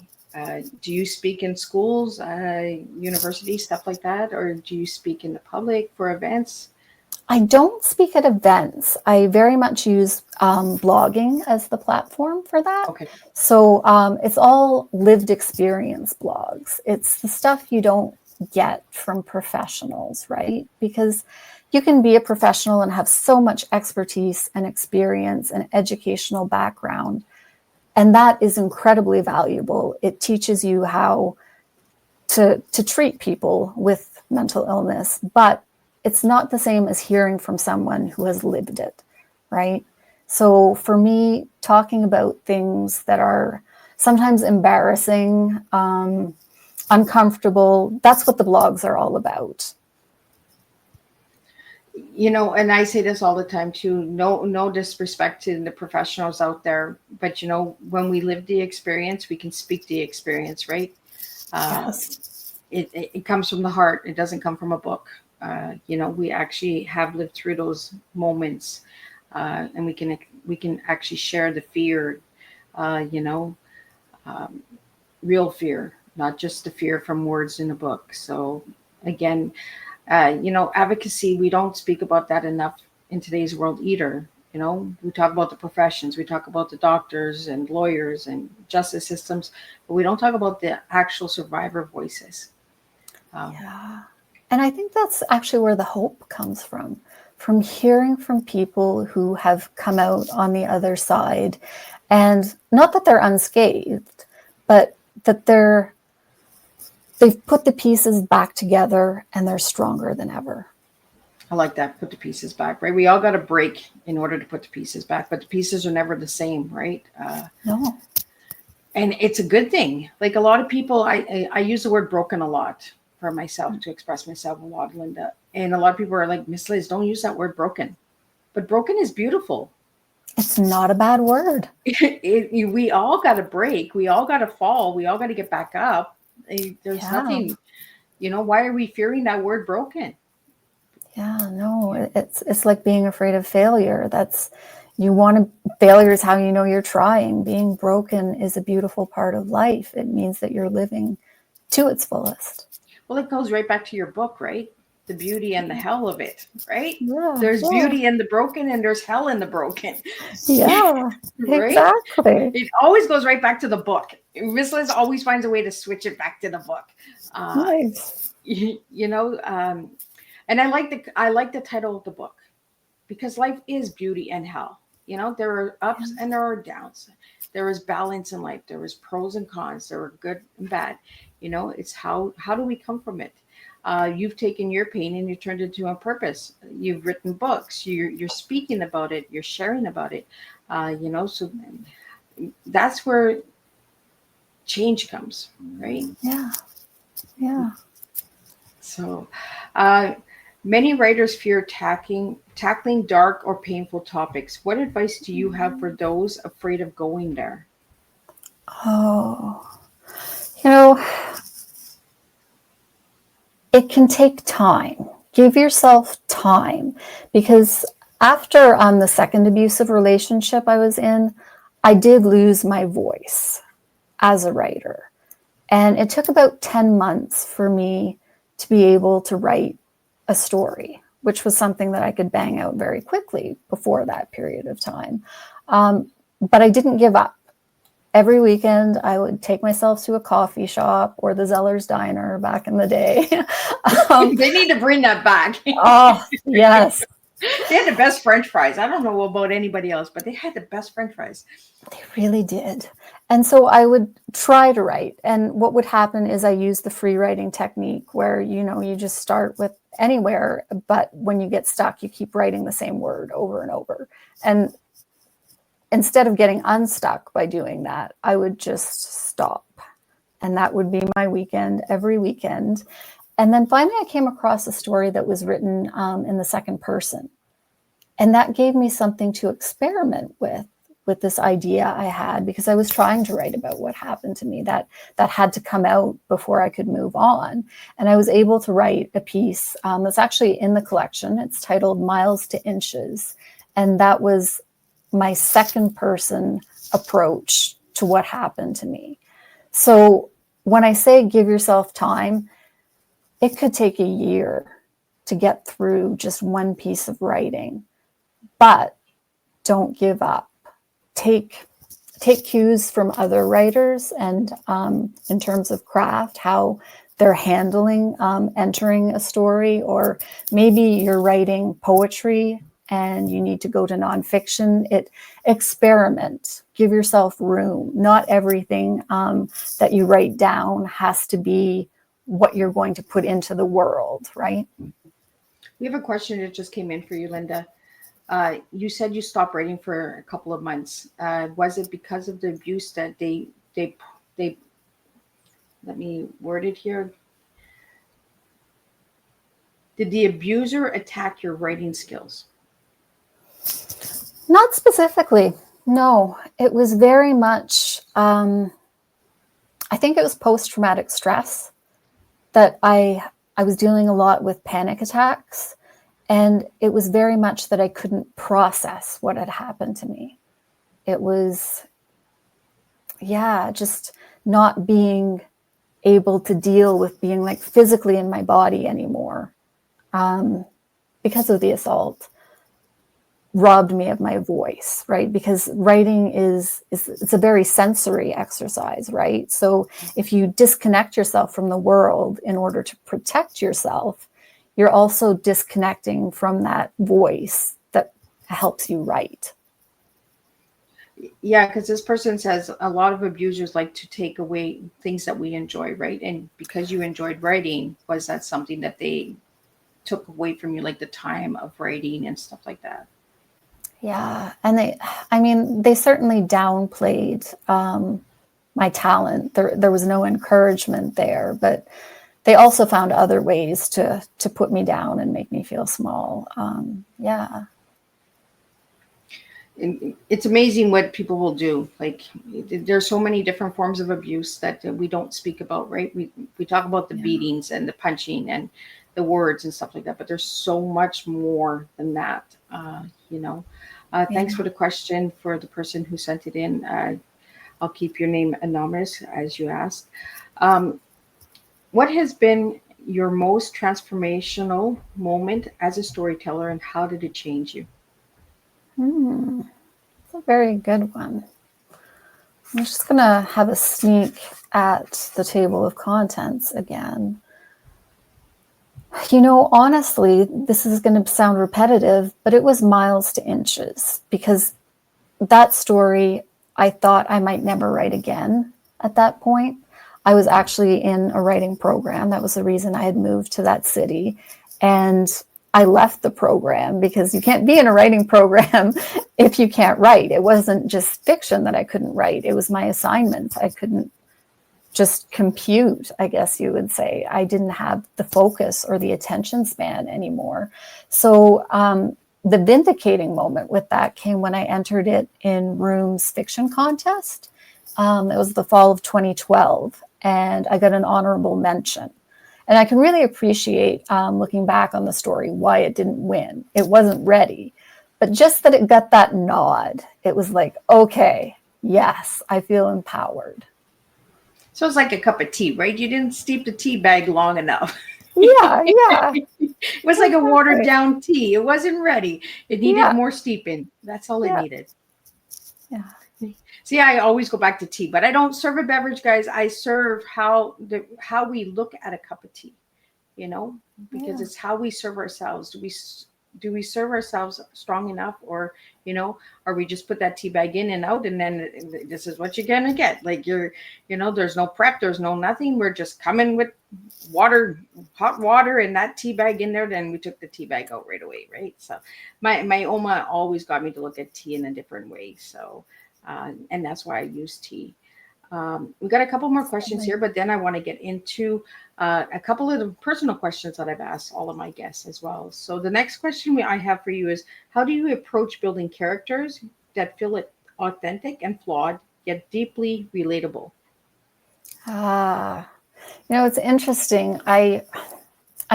Do you speak in schools, universities, stuff like that? Or do you speak in the public for events? I don't speak at events. I very much use blogging as the platform for that. Okay. So it's all lived experience blogs. It's the stuff you don't get from professionals, right? Because you can be a professional and have so much expertise and experience and educational background. And that is incredibly valuable. It teaches you how to treat people with mental illness, but it's not the same as hearing from someone who has lived it, right? So for me, talking about things that are sometimes embarrassing, uncomfortable, that's what the blogs are all about. And I say this all the time too, no disrespect to the professionals out there, but when we live the experience, we can speak the experience, right? Yes. It comes from the heart. It doesn't come from a book. We actually have lived through those moments, and we can actually share the fear, real fear, not just the fear from words in a book. So again, advocacy, we don't speak about that enough in today's world either. We talk about the professions, we talk about the doctors and lawyers and justice systems, but we don't talk about the actual survivor voices. Yeah. And I think that's actually where the hope comes from hearing from people who have come out on the other side. And not that they're unscathed, but that they've put the pieces back together and they're stronger than ever. I like that. Put the pieces back, right? We all got to break in order to put the pieces back, but the pieces are never the same, right? No. And it's a good thing. Like a lot of people, I use the word broken a lot for myself to express myself a lot, Lynda. And a lot of people are like, Miss Liz, don't use that word broken. But broken is beautiful. It's not a bad word. We all got to break. We all got to fall. We all got to get back up. There's nothing, why are we fearing that word broken? Yeah, no, it's like being afraid of failure. Failure is how you know you're trying. Being broken is a beautiful part of life. It means that you're living to its fullest. Well, it goes right back to your book, right? The beauty and the hell of it, right? Yeah, There's yeah, beauty in the broken and there's hell in the broken, yeah, right? exactly. It always goes right back to the book. Miss Liz always finds a way to switch it back to the book. Uh, Nice. you know, and I like the title of the book because life is beauty and hell. You know, there are ups and there are downs. There is balance in life. There is pros and cons. There are good and bad. You know, it's how do we come from it? You've taken your pain and you turned it into a purpose. You've written books. You're speaking about it. You're sharing about it. You know, so that's where change comes, right? Yeah, yeah. So, many writers fear tackling dark or painful topics. What advice do you have for those afraid of going there? Oh, you know, it can take time. Give yourself time, because after the second abusive relationship I was in, I did lose my voice as a writer. And it took about 10 months for me to be able to write a story, which was something that I could bang out very quickly before that period of time. But I didn't give up. Every weekend, I would take myself to a coffee shop or the Zeller's Diner back in the day. They need to bring that back. Oh, yes. They had the best French fries. I don't know about anybody else, but they had the best French fries. They really did. And so I would try to write. And what would happen is I used the free writing technique where, you just start with anywhere, but when you get stuck, you keep writing the same word over and over. And instead of getting unstuck by doing that, I would just stop. And that would be my weekend every weekend. And then finally, I came across a story that was written in the second person. And that gave me something to experiment with this idea I had, because I was trying to write about what happened to me that had to come out before I could move on. And I was able to write a piece that's actually in the collection. It's titled Miles to Inches. And that was my second person approach to what happened to me. So when I say give yourself time, it could take a year to get through just one piece of writing, but don't give up. Take cues from other writers and in terms of craft, how they're handling entering a story, or maybe you're writing poetry and you need to go to nonfiction. Experiment, give yourself room. Not everything that you write down has to be what you're going to put into the world, right? We have a question that just came in for you, Lynda. You said you stopped writing for a couple of months. Was it because of the abuse that they let me word it here. Did the abuser attack your writing skills? Not specifically. No, it was very much, I think it was post-traumatic stress that I was dealing a lot with panic attacks. And it was very much that I couldn't process what had happened to me. It was, just not being able to deal with being like physically in my body anymore because of the assault. Robbed me of my voice, right? Because writing it's a very sensory exercise, right? So if you disconnect yourself from the world in order to protect yourself, you're also disconnecting from that voice that helps you write. Yeah, because this person says a lot of abusers like to take away things that we enjoy, right? And because you enjoyed writing, was that something that they took away from you, like the time of writing and stuff like that? Yeah, and they certainly downplayed my talent. There was no encouragement there, but they also found other ways to put me down and make me feel small. Yeah. It's amazing what people will do. Like there's so many different forms of abuse that we don't speak about, right? We talk about the beatings and the punching and the words and stuff like that, but there's so much more than that. Thanks Yeah. for the question for the person who sent it in. I'll keep your name anonymous as you asked. Um, what has been your most transformational moment as a storyteller, and how did it change you? Hmm. That's a very good one. I'm just going to have a sneak at the table of contents again. Honestly, this is going to sound repetitive, but it was miles to inches, because that story I thought I might never write again at that point. I was actually in a writing program. That was the reason I had moved to that city. And I left the program because you can't be in a writing program if you can't write. It wasn't just fiction that I couldn't write. It was my assignments. I couldn't just compute, I guess you would say. I didn't have the focus or the attention span anymore. So the vindicating moment with that came when I entered it in Room's fiction contest. It was the fall of 2012, and I got an honorable mention. And I can really appreciate, looking back on the story, why it didn't win. It wasn't ready. But just that it got that nod, it was like, okay, yes, I feel empowered. So it's like a cup of tea, right? You didn't steep the tea bag long enough. Yeah, yeah. It was like a watered down tea. It wasn't ready. It needed Yeah. more steeping. That's all it Yeah. needed. Yeah. See, I always go back to tea, but I don't serve a beverage, guys. I serve how we look at a cup of tea, because it's how we serve ourselves. Do we serve ourselves strong enough, or are we just put that tea bag in and out, and then this is what you're gonna get? Like there's no prep, there's no nothing. We're just coming with water, hot water, and that tea bag in there. Then we took the tea bag out right away, right? So my Oma always got me to look at tea in a different way. So. And that's why I use tea. We got a couple more questions here, but then I want to get into a couple of the personal questions that I've asked all of my guests as well. So the next question I have for you is, how do you approach building characters that feel authentic and flawed, yet deeply relatable? It's interesting. I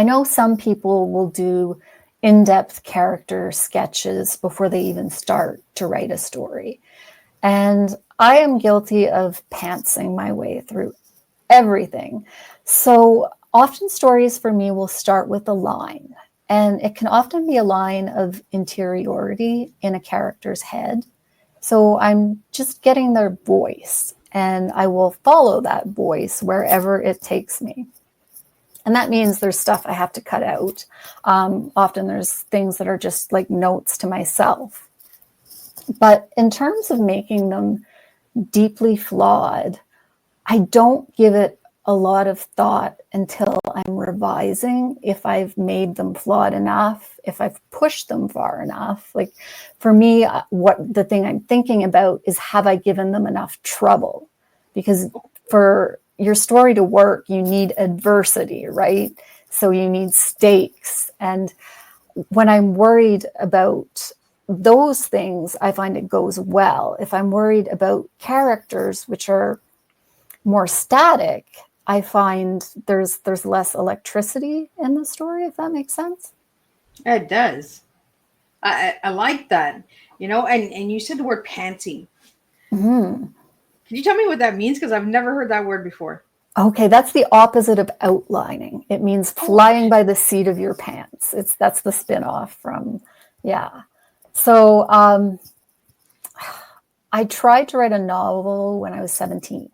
know some people will do in-depth character sketches before they even start to write a story. And I am guilty of pantsing my way through everything. So often stories for me will start with a line, and it can often be a line of interiority in a character's head. So I'm just getting their voice, and I will follow that voice wherever it takes me. And that means there's stuff I have to cut out. Often there's things that are just like notes to myself. But in terms of making them deeply flawed, I don't give it a lot of thought until I'm revising if I've made them flawed enough, if I've pushed them far enough. Like for me, what the thing I'm thinking about is, have I given them enough trouble? Because for your story to work, you need adversity, right? So you need stakes. And when I'm worried about those things, I find it goes well. If I'm worried about characters which are more static, I find there's less electricity in the story, if that makes sense. It does. I like that. And you said the word pantsing. Mm-hmm. Can you tell me what that means? Because I've never heard that word before. Okay, that's the opposite of outlining. It means flying by the seat of your pants. That's the spin-off from, yeah. So I tried to write a novel when I was 17.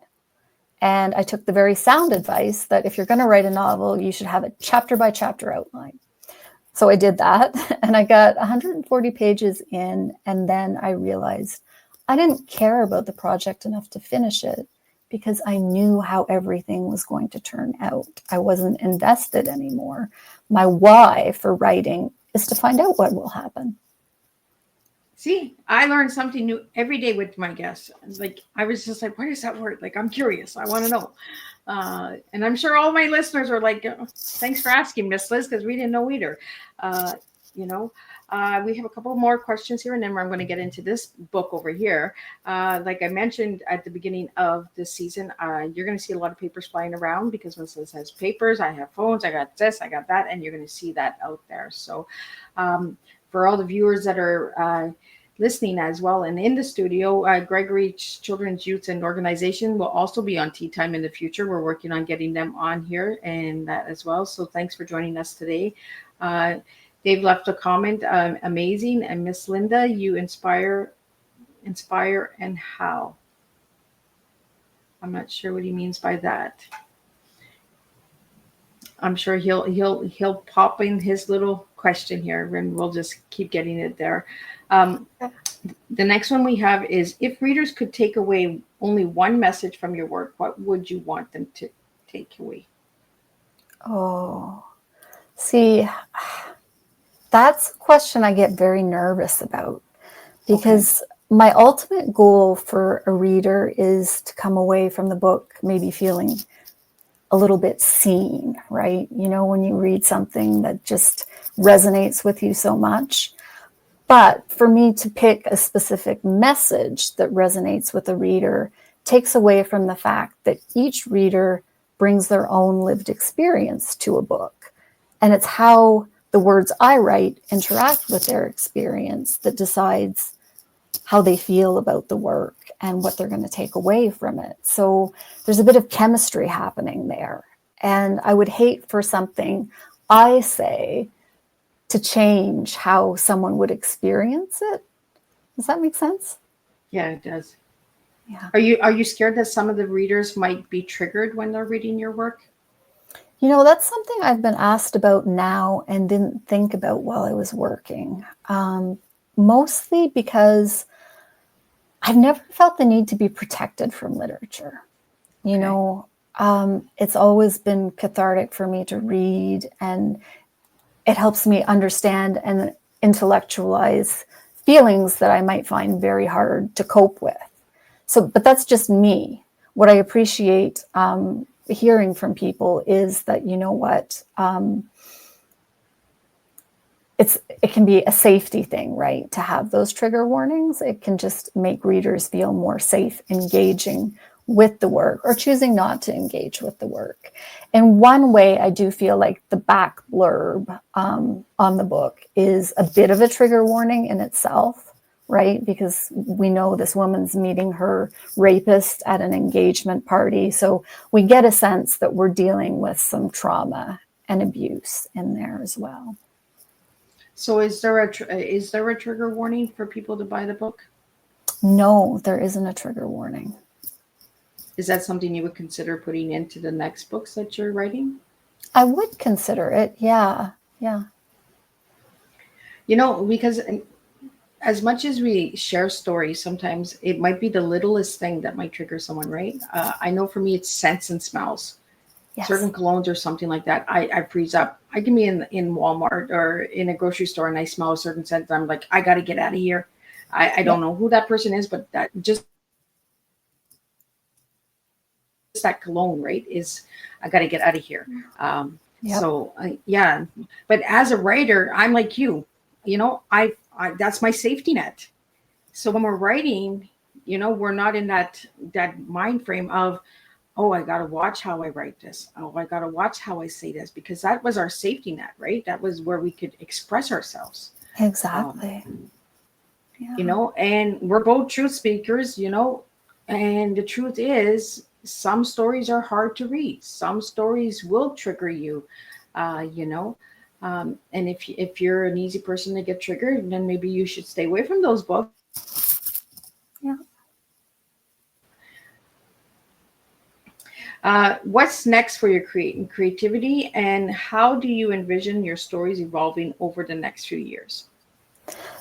And I took the very sound advice that if you're going to write a novel, you should have a chapter by chapter outline. So I did that, and I got 140 pages in, and then I realized I didn't care about the project enough to finish it because I knew how everything was going to turn out. I wasn't invested anymore. My why for writing is to find out what will happen. See, I learn something new every day with my guests. Like, I was just like, what is that word? Like, I'm curious. I want to know. And I'm sure all my listeners are like, thanks for asking, Miss Liz, because we didn't know either. We have a couple more questions here, and then I'm going to get into this book over here. Like I mentioned at the beginning of this season, you're going to see a lot of papers flying around because Melissa says papers. I have phones. I got this. I got that, and you're going to see that out there. So, for all the viewers that are listening as well and in the studio, Gregory Children's Youth and Organization will also be on Tea Time in the future. We're working on getting them on here and that as well. So thanks for joining us today. Dave left a comment, amazing. And Miss Lynda, you inspire and how? I'm not sure what he means by that. I'm sure he'll pop in his little question here, and we'll just keep getting it there. The next one we have is, if readers could take away only one message from your work, what would you want them to take away? Oh, see, that's a question I get very nervous about, because my ultimate goal for a reader is to come away from the book maybe feeling a little bit seen, right? You know, when you read something that just resonates with you so much. But for me to pick a specific message that resonates with a reader takes away from the fact that each reader brings their own lived experience to a book. And it's how the words I write interact with their experience that decides how they feel about the work and what they're going to take away from it. So there's a bit of chemistry happening there. And I would hate for something I say to change how someone would experience it. Does that make sense? Yeah, it does. Yeah. Are you scared that some of the readers might be triggered when they're reading your work? You know, that's something I've been asked about now and didn't think about while I was working. Mostly because I've never felt the need to be protected from literature. You know, it's always been cathartic for me to read, and it helps me understand and intellectualize feelings that I might find very hard to cope with. So, but that's just me. What I appreciate hearing from people is that, you know what, it can be a safety thing, right? To have those trigger warnings, it can just make readers feel more safe engaging with the work or choosing not to engage with the work. In one way, I do feel like the back blurb on the book is a bit of a trigger warning in itself, right? Because we know this woman's meeting her rapist at an engagement party. So we get a sense that we're dealing with some trauma and abuse in there as well. So is there a trigger warning for people to buy the book? No, there isn't a trigger warning. Is that something you would consider putting into the next books that you're writing? I would consider it. Yeah. Yeah. You know, because as much as we share stories, sometimes it might be the littlest thing that might trigger someone, right? I know for me, it's scents and smells. Yes. Certain colognes or something like that, I freeze up. I can be in Walmart or in a grocery store and I smell a certain scent. I'm like, I got to get out of here. I don't know who that person is, but that just that cologne, right, is I got to get out of here. So yeah, but as a writer, I'm like you know, I that's my safety net. So when we're writing, you know, we're not in that mind frame of, oh, I got to watch how I write this. Oh, I got to watch how I say this, because that was our safety net, right? That was where we could express ourselves. Exactly. You know, and we're both truth speakers, you know, and the truth is, some stories are hard to read. Some stories will trigger you, you know. And if you're an easy person to get triggered, then maybe you should stay away from those books. Yeah. What's next for your creativity, and how do you envision your stories evolving over the next few years?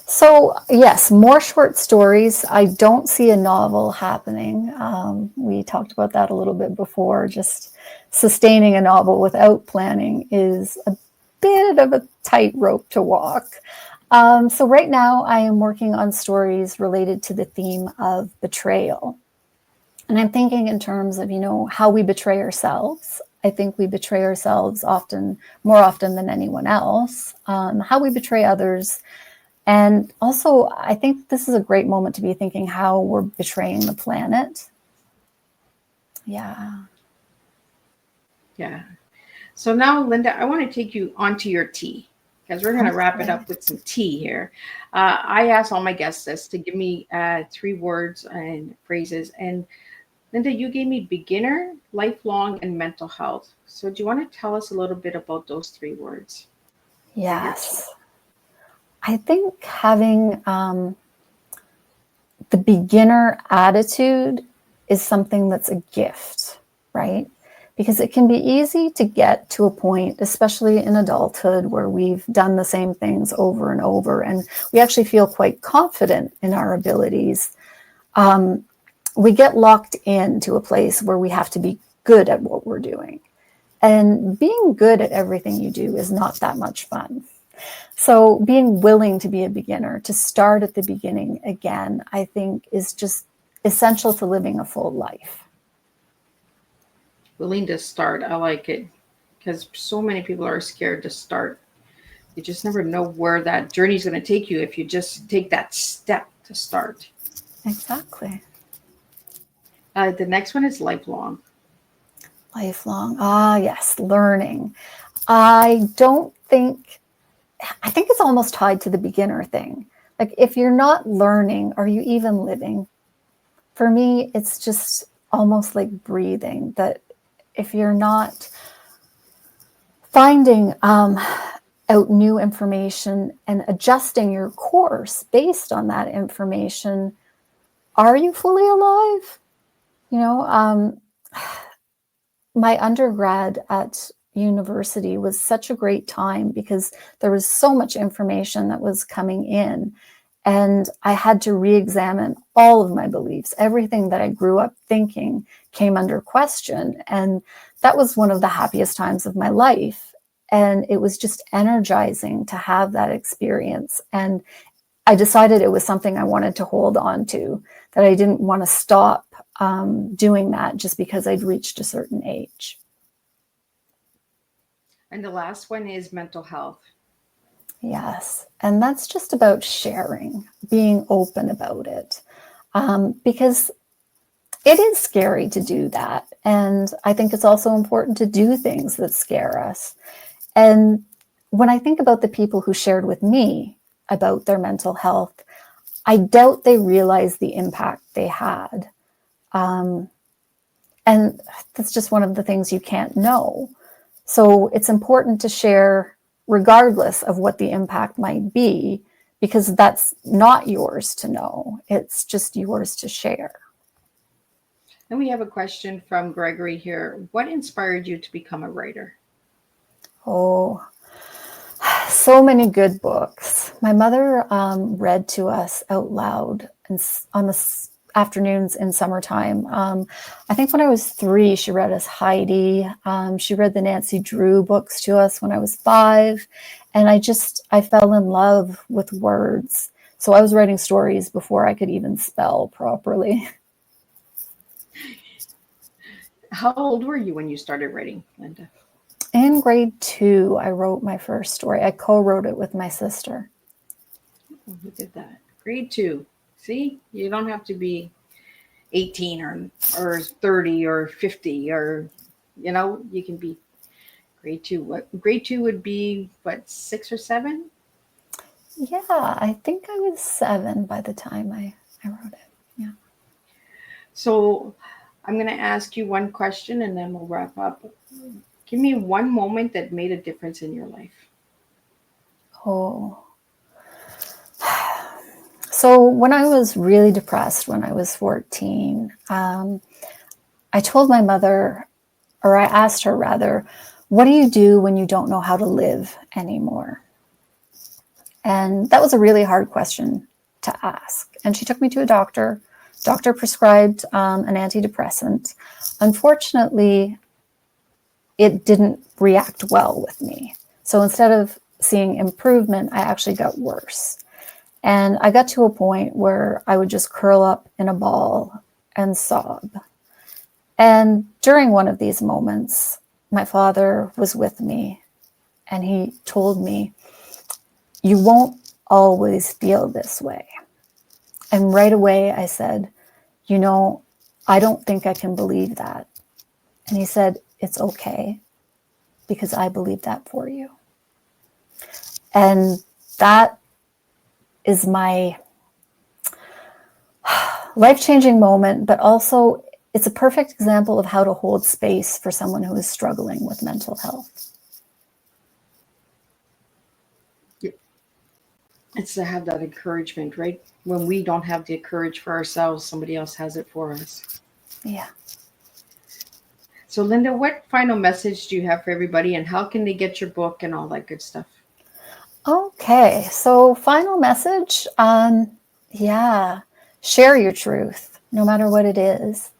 So yes, more short stories. I don't see a novel happening. We talked about that a little bit before. Just sustaining a novel without planning is a bit of a tightrope to walk. So right now I am working on stories related to the theme of betrayal. And I'm thinking in terms of, you know, how we betray ourselves. I think we betray ourselves more often than anyone else. How we betray others, And also, I think this is a great moment to be thinking how we're betraying the planet. Yeah. Yeah. So now, Lynda, I want to take you onto your tea because we're going to wrap it Okay. up with some tea here. I asked all my guests this to give me 3 words and phrases. And Lynda, you gave me beginner, lifelong, and mental health. So do you want to tell us a little bit about those 3 words for your tea? Yes. I think having the beginner attitude is something that's a gift, right? Because it can be easy to get to a point, especially in adulthood, where we've done the same things over and over, and we actually feel quite confident in our abilities. We get locked into a place where we have to be good at what we're doing. And being good at everything you do is not that much fun. So being willing to be a beginner, to start at the beginning again, I think is just essential to living a full life. Willing to start. I like it because so many people are scared to start. You just never know where that journey is going to take you if you just take that step to start. Exactly. The next one is lifelong. Lifelong. Ah, yes, learning. I don't think, I think it's almost tied to the beginner thing. Like, if you're not learning, are you even living? For me, it's just almost like breathing, that if you're not finding out new information and adjusting your course based on that information, are you fully alive? You know, my undergrad at university was such a great time because there was so much information that was coming in. And I had to re-examine all of my beliefs. Everything that I grew up thinking came under question. And that was one of the happiest times of my life. And it was just energizing to have that experience. And I decided it was something I wanted to hold on to, that I didn't want to stop doing that just because I'd reached a certain age. And the last one is mental health. Yes. And that's just about sharing, being open about it. Because it is scary to do that. And I think it's also important to do things that scare us. And when I think about the people who shared with me about their mental health, I doubt they realized the impact they had. And that's just one of the things you can't know. So it's important to share regardless of what the impact might be, because that's not yours to know. It's just yours to share. And we have a question from Gregory here. What inspired you to become a writer? Oh, so many good books. My mother read to us out loud on the afternoons in summertime. I think when I was 3, she read us Heidi. She read the Nancy Drew books to us when I was 5. And I fell in love with words. So I was writing stories before I could even spell properly. How old were you when you started writing, Lynda? In grade 2, I wrote my first story. I co-wrote it with my sister. Oh, who did that? Grade 2. See, you don't have to be 18 or 30 or 50 or, you can be grade 2. What grade 2 would be, what, 6 or 7? Yeah, I think I was 7 by the time I wrote it. Yeah. So I'm going to ask you one question and then we'll wrap up. Give me one moment that made a difference in your life. Oh. So when I was really depressed when I was 14, I told my mother, or I asked her rather, what do you do when you don't know how to live anymore? And that was a really hard question to ask. And she took me to a doctor. Doctor prescribed an antidepressant. Unfortunately, it didn't react well with me. So instead of seeing improvement, I actually got worse. And I got to a point where I would just curl up in a ball and sob. And during one of these moments, my father was with me and he told me, you won't always feel this way. And right away I said, you know, I don't think I can believe that. And he said, it's okay, because I believe that for you. And that is my life-changing moment, but also it's a perfect example of how to hold space for someone who is struggling with mental health. It's to have that encouragement, right? When we don't have the courage for ourselves, somebody else has it for us. Yeah. So, Lynda, what final message do you have for everybody, and how can they get your book and all that good stuff? Okay, so final message. Yeah, share your truth, no matter what it is.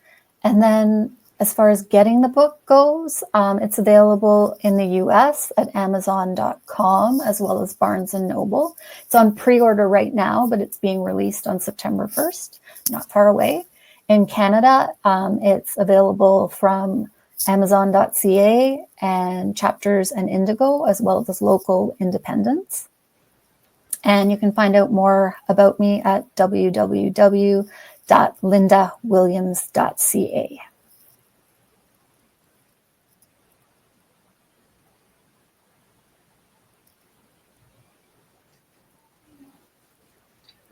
And then as far as getting the book goes, it's available in the US at Amazon.com as well as Barnes & Noble. It's on pre-order right now, but it's being released on September 1st, not far away. In Canada, it's available from Amazon.ca and Chapters and Indigo, as well as local independents. And you can find out more about me at www.lindawilliams.ca.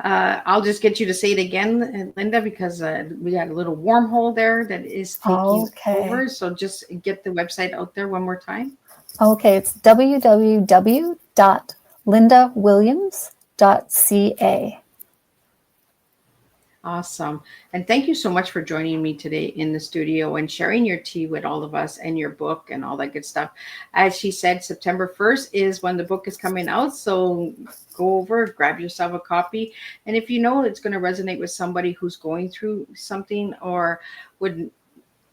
I'll just get you to say it again, Lynda, because we got a little wormhole there that is taking over. So just get the website out there one more time. Okay, it's www.lindawilliams.ca. Awesome. And thank you so much for joining me today in the studio and sharing your tea with all of us and your book and all that good stuff. As she said, September 1st is when the book is coming out. So go over, grab yourself a copy. And if you know it's going to resonate with somebody who's going through something or would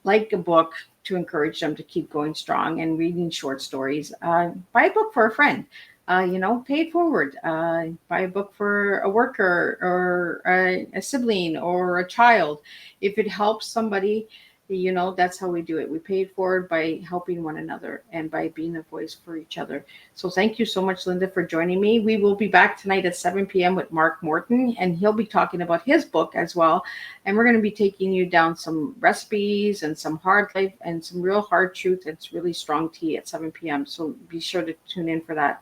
like a book to encourage them to keep going strong and reading short stories, buy a book for a friend. Pay it forward. Buy a book for a worker or a sibling or a child. If it helps somebody, that's how we do it. We pay it forward by helping one another and by being a voice for each other. So thank you so much, Lynda, for joining me. We will be back tonight at 7 p.m. with Mark Morton, and he'll be talking about his book as well. And we're going to be taking you down some recipes and some hard life and some real hard truth. It's really strong tea at 7 p.m. So be sure to tune in for that.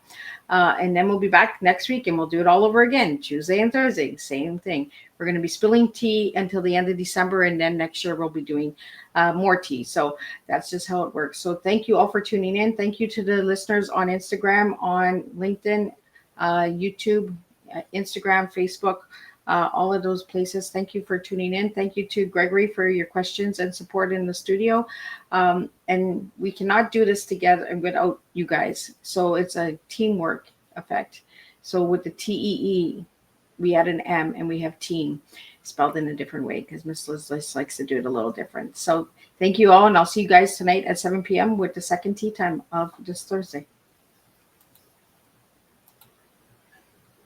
And then we'll be back next week and we'll do it all over again. Tuesday and Thursday, same thing. We're going to be spilling tea until the end of December. And then next year we'll be doing more tea. So that's just how it works. So thank you all for tuning in. Thank you to the listeners on Instagram, on LinkedIn, YouTube, Instagram, Facebook, all of those places. Thank you for tuning in. Thank you to Gregory for your questions and support in the studio. And we cannot do this together without you guys. So it's a teamwork effect. So with the TEE, we add an M and we have team spelled in a different way because Miss Liz likes to do it a little different. So thank you all, and I'll see you guys tonight at 7 p.m. with the second tea time of this Thursday.